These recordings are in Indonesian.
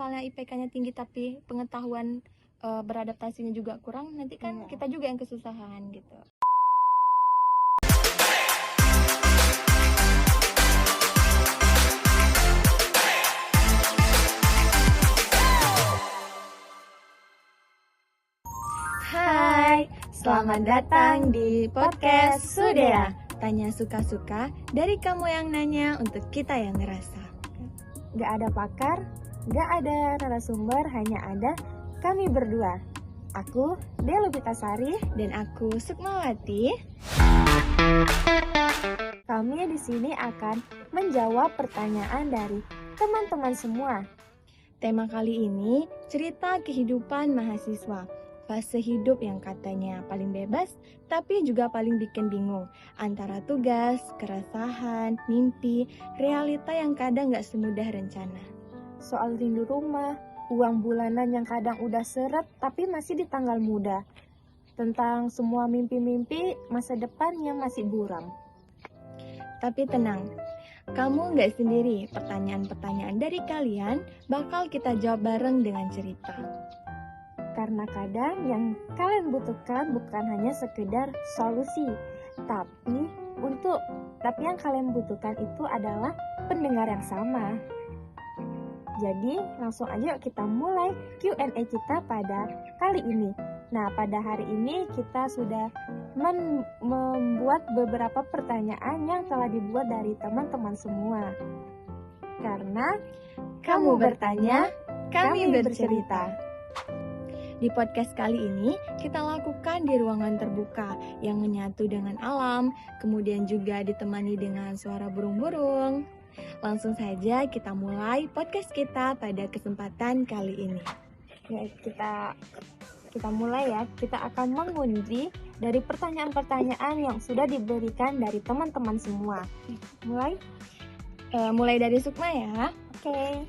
misalnya IPK-nya tinggi tapi pengetahuan beradaptasinya juga kurang, nanti kan kita juga yang kesusahan gitu. Hai, selamat datang di podcast Sudea. Tanya suka-suka dari kamu yang nanya untuk kita yang ngerasa. Gak ada pakar, gak ada narasumber, hanya ada kami berdua. Aku, Dea Lubitasari, Dan aku, Sukmawati. Kami di sini akan menjawab pertanyaan dari teman-teman semua. Tema kali ini, cerita kehidupan mahasiswa. Fase hidup yang katanya paling bebas, tapi juga paling bikin bingung. Antara tugas, keresahan, mimpi, realita yang kadang gak semudah rencana. Soal rindu rumah, uang bulanan yang kadang udah seret tapi masih di tanggal muda. Tentang semua mimpi-mimpi masa depan yang masih buram. Tapi tenang, kamu gak sendiri. Pertanyaan-pertanyaan dari kalian bakal kita jawab bareng dengan cerita. Karena kadang yang kalian butuhkan bukan hanya sekedar solusi, tapi yang kalian butuhkan itu adalah pendengar yang sama. Jadi langsung aja kita mulai Q&A kita pada kali ini. Nah, pada hari ini kita sudah membuat beberapa pertanyaan yang telah dibuat dari teman-teman semua. Karena Kamu bertanya, kami bercerita. Di podcast kali ini, kita lakukan di ruangan terbuka yang menyatu dengan alam, kemudian juga ditemani dengan suara burung-burung. Langsung saja kita mulai podcast kita pada kesempatan kali ini. ya, kita mulai ya. Kita akan mengundi dari pertanyaan-pertanyaan yang sudah diberikan dari teman-teman semua. Mulai dari Sukma ya. Oke.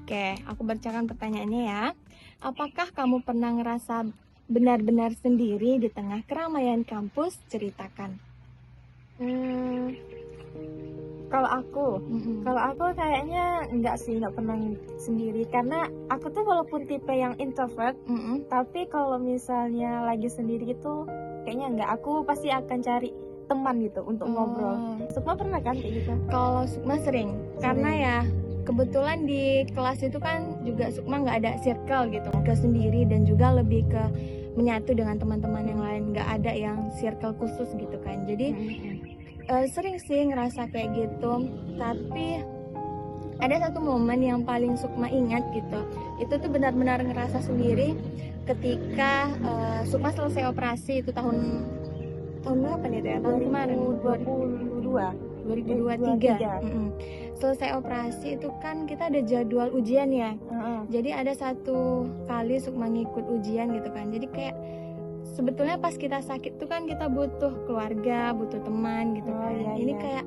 Oke, aku bacakan pertanyaannya ya. Apakah kamu pernah ngerasa benar-benar sendiri di tengah keramaian kampus? Ceritakan. Kalau aku kayaknya enggak pernah sendiri, karena aku tuh walaupun tipe yang introvert, tapi kalau misalnya lagi sendiri itu kayaknya enggak. Aku pasti akan cari teman gitu untuk ngobrol. Sukma pernah kan kayak gitu? Kalau Sukma sering. Karena ya kebetulan di kelas itu kan juga Sukma nggak ada circle gitu, ke sendiri dan juga lebih ke menyatu dengan teman-teman yang lain, nggak ada yang circle khusus gitu kan. Jadi sering sih ngerasa kayak gitu. Tapi ada satu momen yang paling Sukma ingat gitu, itu tuh benar-benar ngerasa sendiri ketika Sukma selesai operasi. Itu tahun berapa nih ya? Tahun kemarin 2023. Selesai operasi itu kan kita ada jadwal ujian ya. Jadi ada satu kali Sukma ngikut ujian gitu kan. Jadi kayak sebetulnya pas kita sakit tuh kan kita butuh keluarga, butuh teman gitu kan. Ini kayak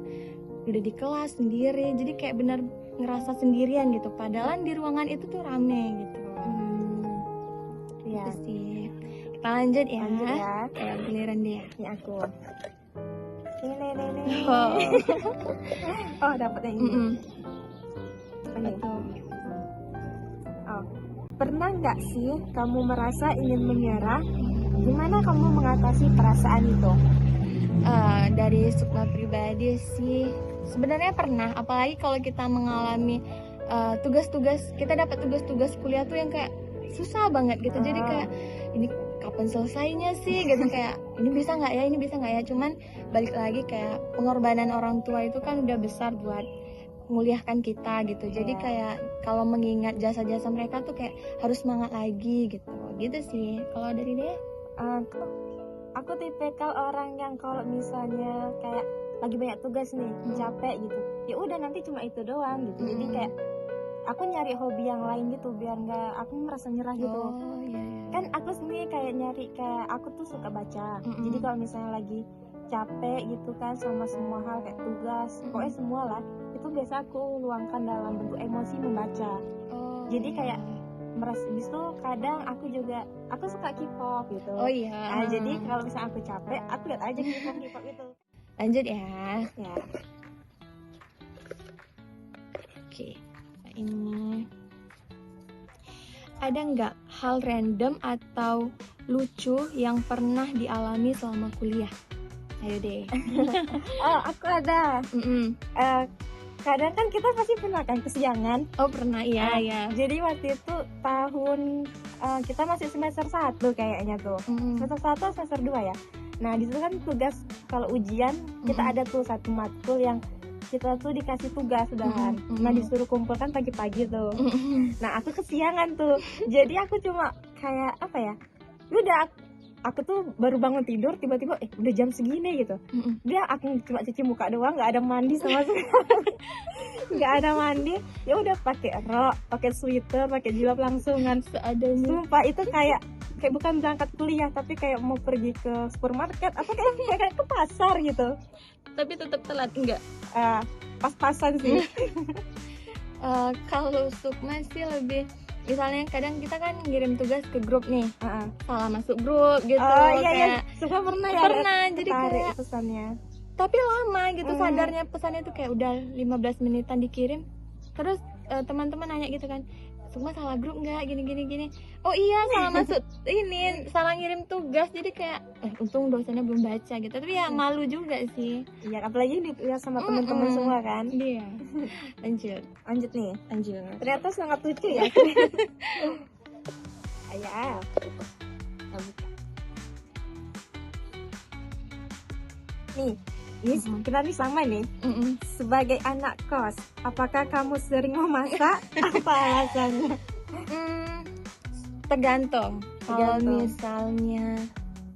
udah di kelas sendiri, jadi kayak benar ngerasa sendirian gitu. Padahal di ruangan itu tuh rame gitu. Itu sih. Kita lanjut ya. Giliran dia. Ini aku. Ini. Oh, dapat yang ini. Betul. Pernah nggak sih kamu merasa ingin menyerah? Gimana kamu mengatasi perasaan itu? Dari Sukma pribadi sih sebenarnya pernah, apalagi kalau kita mengalami tugas-tugas, kita dapat tugas-tugas kuliah tuh yang kayak susah banget gitu. Jadi kayak ini kapan selesainya sih gitu, kayak ini bisa nggak ya. Cuman balik lagi kayak pengorbanan orang tua itu kan udah besar buat menguliahkan kita gitu. Jadi kayak kalau mengingat jasa-jasa mereka tuh kayak harus semangat lagi gitu sih. Kalau dari dia? Aku tipikal orang yang kalau misalnya kayak lagi banyak tugas nih, capek gitu, ya udah nanti cuma itu doang gitu. Jadi kayak aku nyari hobi yang lain gitu biar nggak aku merasa nyerah gitu. Kan aku sendiri kayak nyari, kayak aku tuh suka baca. Jadi kalau misalnya lagi capek gitu kan sama semua hal kayak tugas, pokoknya semua lah, itu biasa aku luangkan dalam bentuk emosi membaca. Jadi kayak merasa, itu kadang aku suka K-pop gitu. Nah, jadi kalau misalnya aku capek, aku lihat aja K-pop itu. Lanjut ya. Ya. Oke, nah ini ada nggak hal random atau lucu yang pernah dialami selama kuliah? Ayo deh. Oh, aku ada. Mm-mm. Kadang kan kita pasti pernah kan kesiangan. Oh pernah, iya Ah, ya. Jadi waktu itu tahun kita masih semester 1 kayaknya tuh. Semester 1 atau semester 2 ya. Nah, di situ kan tugas kalau ujian kita ada tuh satu matkul yang kita tuh dikasih tugas udahan. Nah, disuruh kumpulkan pagi-pagi tuh. Nah, aku kesiangan tuh. Jadi aku cuma kayak apa ya? Udah aku tuh baru bangun tidur tiba-tiba udah jam segini gitu. Dia aku cuma cuci muka doang, nggak ada mandi sama sekali. Nggak ada mandi. Ya udah pakai rok, pakai sweater, pakai jilbab langsungan seadanya. Sumpah itu kayak bukan berangkat kuliah tapi kayak mau pergi ke supermarket atau kayak ke pasar gitu. Tapi tetap telat enggak? Pas-pasan sih. Kalau Sukma sih lebih, misalnya kadang kita kan ngirim tugas ke grup nih, salah masuk grup gitu. Oh iya, kayak Suka pernah ya? pernah, jadi tarik kayak pesannya. tapi lama gitu sadarnya pesannya tuh kayak udah 15 menitan dikirim. Terus teman-teman nanya gitu kan, Sukma salah grup nggak, gini. Oh iya, salah masuk ini, salah ngirim tugas. Jadi kayak untung dosennya belum baca gitu. Tapi ya malu juga sih. Iya, apalagi dilihat sama teman-teman semua kan. Iya. Lanjut nih. Ternyata sangat lucu ya. Ayah. Nih, kita nih sama nih. Sebagai anak kos, apakah kamu sering memasak? Apa alasannya? Tergantung. Kalau misalnya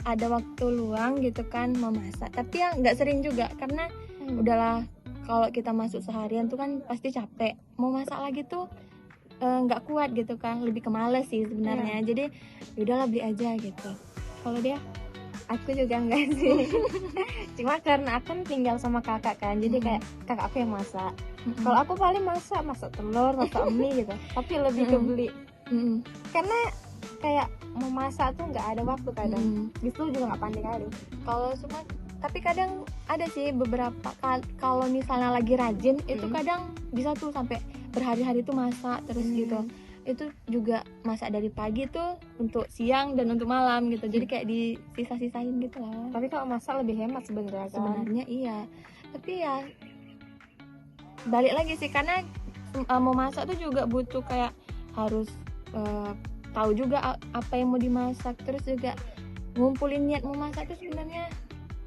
ada waktu luang gitu kan memasak, tapi ya nggak sering juga karena udahlah, kalau kita masuk seharian tuh kan pasti capek, mau masak lagi tuh nggak kuat gitu kan, lebih ke males sih sebenarnya. Jadi udahlah beli aja gitu. Kalau dia? Aku juga enggak sih. Cuma karena aku kan tinggal sama kakak kan, jadi kayak kakak aku yang masak. Kalau aku paling masak telur, masak mie gitu. Tapi lebih ke beli. Karena kayak memasak tuh nggak ada waktu kadang. Justru juga nggak pandai kali. Kalau semua, tapi kadang ada sih beberapa kalau misalnya lagi rajin itu kadang bisa tuh sampai berhari-hari tuh masak terus gitu. Itu juga masak dari pagi tuh untuk siang dan untuk malam gitu. Jadi kayak disisa-sisain gitu lah. Tapi kalau masak lebih hemat sebenarnya kan? Sebenarnya iya. Tapi ya balik lagi sih, karena mau masak tuh juga butuh kayak harus tahu juga apa yang mau dimasak. Terus juga ngumpulin niat mau masak tuh sebenarnya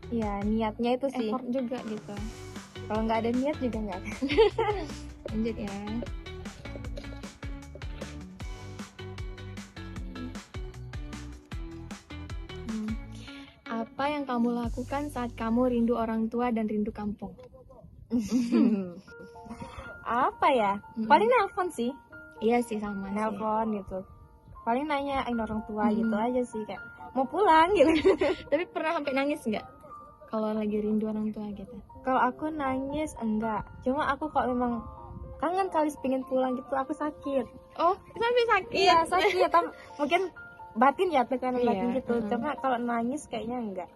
ya niatnya itu sih effort juga gitu. Kalau nggak ada niat juga nggak. Lanjut ya. Apa yang kamu lakukan saat kamu rindu orang tua dan rindu kampung? Apa ya? Paling nelpon sih. Iya sih, sama nelpon gitu. Paling nanyain orang tua gitu aja sih, kayak mau pulang gitu. Tapi pernah sampai nangis nggak kalau lagi rindu orang tua gitu? Kalau aku nangis enggak. Cuma aku kalau memang kangen kali pengen pulang gitu, aku sakit. Oh, sampai sakit? Iya sakit. Mungkin batin ya, tekanan batin gitu. Cuma kalau nangis kayaknya enggak.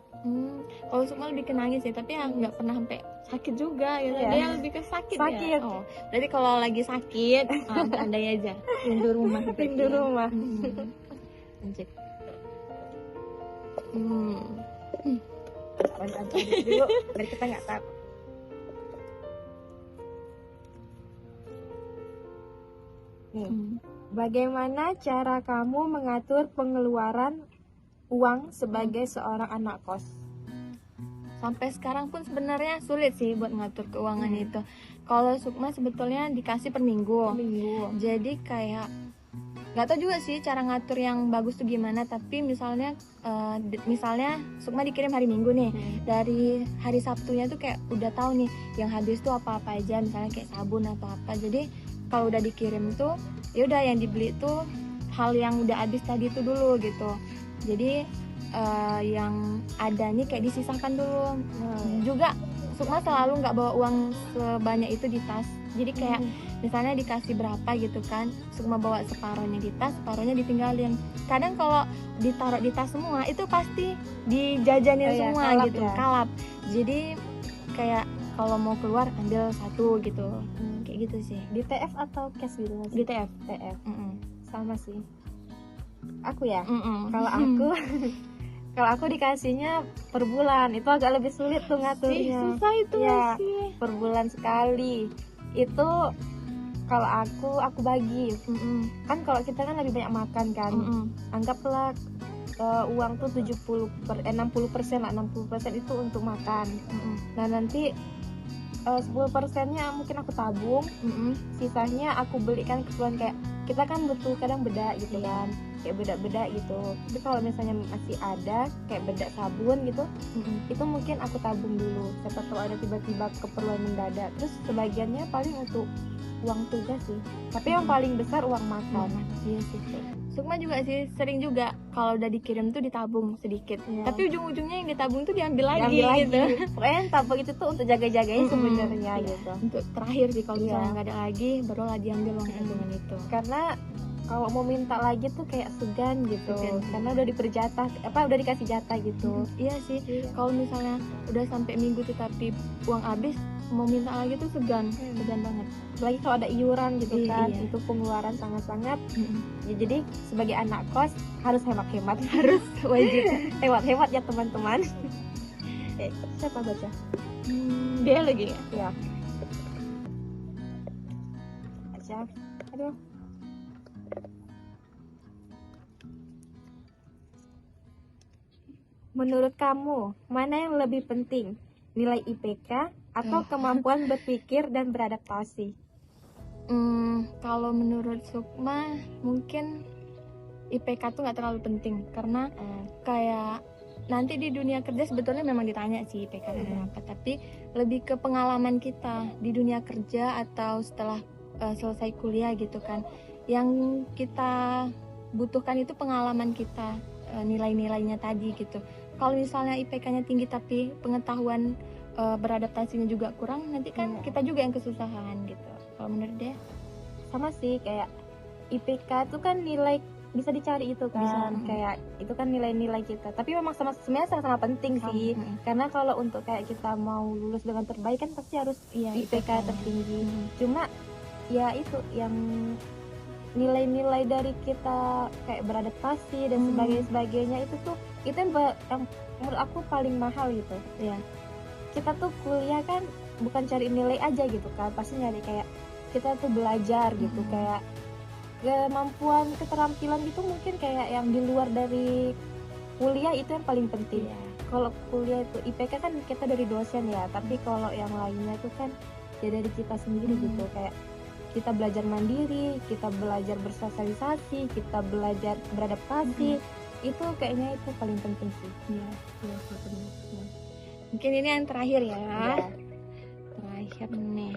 Kalau semua lebih ke nangis ya, tapi ya nggak pernah sampai sakit juga gitu. Dia lebih ke sakit ya. Oh, jadi kalau lagi sakit, andai aja rindu rumah. Rindu rumah. Lanjut. Dulu biar kita nggak tahu. Nih, bagaimana cara kamu mengatur pengeluaran uang sebagai seorang anak kos? Sampai sekarang pun sebenarnya sulit sih buat ngatur keuangan itu. Kalau Sukma sebetulnya dikasih per minggu. Jadi kayak nggak tahu juga sih cara ngatur yang bagus tuh gimana. Tapi misalnya Sukma dikirim hari Minggu nih, dari hari Sabtunya tuh kayak udah tahu nih yang habis tuh apa-apa aja, misalnya kayak sabun atau apa. Jadi kalau udah dikirim tuh ya udah yang dibeli tuh hal yang udah habis tadi itu dulu gitu. Jadi yang ada nih kayak disisahkan dulu. Juga Sukma selalu nggak bawa uang sebanyak itu di tas. Jadi kayak misalnya dikasih berapa gitu kan, Sukma bawa separohnya di tas, separohnya ditinggalin. Kadang kalau ditaruh di tas semua itu pasti dijajanin semua gitu, kalap. Jadi kayak kalau mau keluar ambil satu gitu. Kayak gitu sih. Di TF atau cash gitu Mas? Di TF. TF. Sama sih. Aku ya. Mm-mm. Kalau aku kalau aku dikasihnya per bulan, itu agak lebih sulit tuh ngaturnya. Susah itu Ya, sih. per bulan sekali. Itu kalau aku bagi. Kan kalau kita kan lebih banyak makan kan. Anggaplah uang tuh 60% lah, 60% itu untuk makan. Nah nanti 10%-nya mungkin aku tabung, sisanya aku belikan keperluan kayak kita kan butuh kadang bedak gitu kan, kayak bedak-bedak gitu. Tapi kalau misalnya masih ada kayak bedak sabun gitu, itu mungkin aku tabung dulu. Siapa tahu ada tiba-tiba keperluan mendadak. Terus sebagiannya paling untuk uang tugas sih. Tapi yang paling besar uang makan. Iya sih. Sukma juga sih sering juga kalau udah dikirim tuh ditabung sedikit. Iya. Tapi ujung-ujungnya yang ditabung tuh diambil lagi Diambil gitu. Pokoknya yang tabung itu tuh untuk jaga-jagain sebenarnya Iya. gitu. Untuk terakhir sih kalau Iya. misalnya nggak ada lagi barulah diambil uang tabungan itu. Karena kalau mau minta lagi tuh kayak segan gitu. Segan. Karena udah udah dikasih jatah gitu. Iya sih. Kalau misalnya udah sampai minggu tetapi uang habis mau minta lagi tuh segan banget. Apalagi kalau ada iuran gitu kan, Iya. itu pengeluaran sangat-sangat. Ya, jadi sebagai anak kos harus hemat-hemat, Harus wajib. hemat-hemat ya teman-teman. Siapa baca? Dia lagi ya. Ya. Baca. Aduh. Menurut kamu, mana yang lebih penting? Nilai IPK atau kemampuan berpikir dan beradaptasi? Kalau menurut Sukma mungkin IPK tuh nggak terlalu penting karena kayak nanti di dunia kerja sebetulnya memang ditanya sih IPK berapa, tapi lebih ke pengalaman kita di dunia kerja atau setelah selesai kuliah gitu kan. Yang kita butuhkan itu pengalaman kita, nilai-nilainya tadi gitu. Kalau misalnya IPK-nya tinggi tapi pengetahuan beradaptasinya juga kurang, nanti kan kita juga yang kesusahan gitu. Kalau menurut dia Sama sih, kayak IPK itu kan nilai bisa dicari itu kan, Bisa. kayak itu kan nilai-nilai kita. Tapi memang sebenarnya sama-sama penting sih. Karena kalau untuk kayak kita mau lulus dengan terbaik kan pasti harus iya, IPK tertinggi. Cuma ya itu yang nilai-nilai dari kita kayak beradaptasi dan sebagainya itu tuh itu yang menurut aku paling mahal gitu. Iya. Kita tuh kuliah kan bukan cari nilai aja gitu kan, pasti nyari kayak kita tuh belajar gitu, kayak kemampuan keterampilan gitu mungkin kayak yang di luar dari kuliah itu yang paling penting. Kalau kuliah itu IPK kan kita dari dosen ya, tapi kalau yang lainnya itu kan ya dari kita sendiri gitu, kayak kita belajar mandiri, kita belajar bersosialisasi, kita belajar beradaptasi, itu kayaknya itu paling penting sih. Iya. Mungkin ini yang terakhir ya. Ya. Terakhir nih.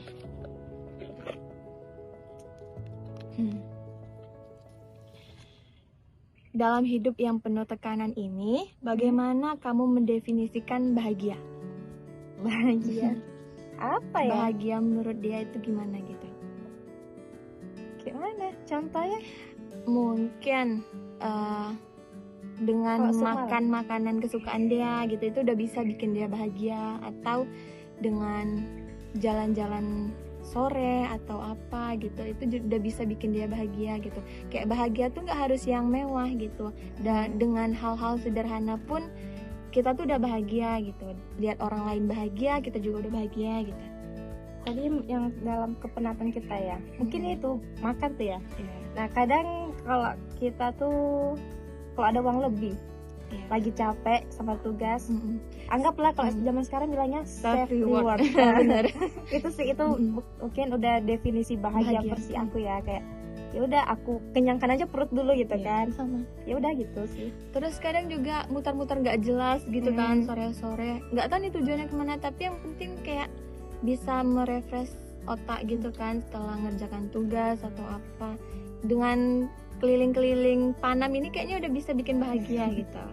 Dalam hidup yang penuh tekanan ini, bagaimana kamu mendefinisikan bahagia? Bahagia apa ya? Bahagia menurut dia itu gimana gitu? Gimana? Contohnya? Mungkin dengan Kalau makan makanan kesukaan dia gitu, itu udah bisa bikin dia bahagia. Atau dengan jalan-jalan sore atau apa gitu, itu udah bisa bikin dia bahagia gitu. Kayak bahagia tuh nggak harus yang mewah gitu, dan dengan hal-hal sederhana pun kita tuh udah bahagia gitu. Lihat orang lain bahagia, kita juga udah bahagia gitu. Tadi yang dalam kepenatan kita ya, mungkin itu makan tuh ya. Nah kadang kalau kita tuh kalau ada uang lebih, lagi capek sama tugas, anggaplah kalau zaman sekarang bilangnya self reward. Bener. Itu sih itu mungkin udah definisi bahagia versi aku ya, kayak ya udah aku kenyangkan aja perut dulu gitu kan. Sama. Ya udah gitu sih. Terus kadang juga muter-muter nggak jelas gitu kan, sore-sore nggak tahu nih tujuannya kemana, tapi yang penting kayak bisa merefresh otak gitu kan setelah ngerjakan tugas atau apa. Dengan keliling-keliling Panam ini kayaknya udah bisa bikin bahagia gitu.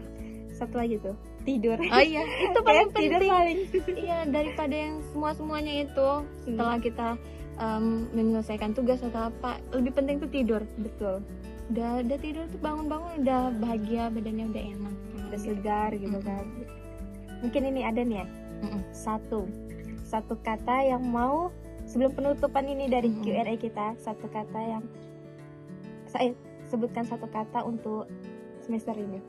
Satu lagi tuh, tidur. Oh iya, itu paling Tidur penting. paling. Iya, daripada yang semuanya itu setelah kita menyelesaikan tugas atau apa, lebih penting tuh tidur. Betul. Udah tidur tuh bangun-bangun udah bahagia, badannya udah enak, Udah segar gitu kan. Mungkin ini ada nih ya. Satu, satu kata yang mau sebelum penutupan ini dari Mm-mm. Q&A kita, satu kata yang saya sebutkan satu kata untuk semester ini.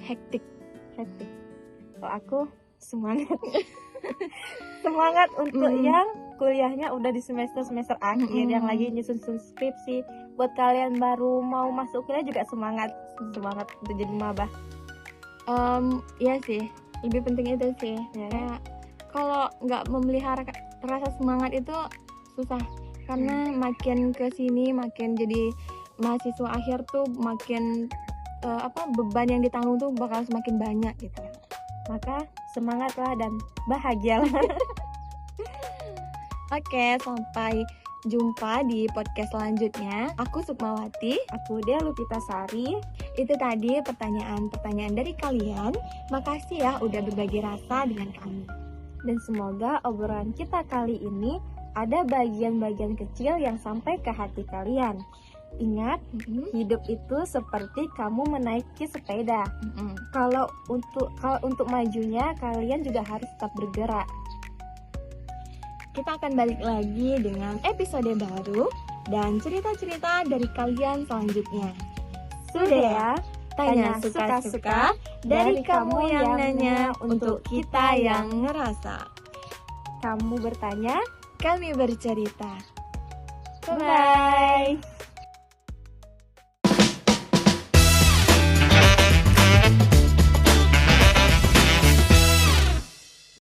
Hektik. Hektik. Kalau aku semangat. Semangat untuk Mm. yang kuliahnya udah di semester akhir, Mm-mm. yang lagi nyusun skripsi. Buat kalian baru mau masuk kuliah juga semangat untuk jadi maba. Iya sih, lebih penting itu sih. Ya. Kayak kalau nggak memelihara rasa semangat itu susah, karena makin kesini makin jadi mahasiswa akhir tuh makin beban yang ditanggung tuh bakal semakin banyak gitu. Maka semangatlah dan bahagialah. Oke, sampai jumpa di podcast selanjutnya. Aku Sukmawati. Aku Dea Lupitasari. Itu tadi pertanyaan-pertanyaan dari kalian. Makasih ya udah berbagi rasa dengan kami. Dan semoga obrolan kita kali ini ada bagian-bagian kecil yang sampai ke hati kalian. Ingat, hidup itu seperti kamu menaiki sepeda. Kalau untuk majunya, kalian juga harus tetap bergerak. Kita akan balik lagi dengan episode baru dan cerita-cerita dari kalian selanjutnya. Sudah ya, Tanya suka-suka dari kamu yang nanya untuk kita yang ngerasa. Kamu bertanya, Kami bercerita. bye-bye.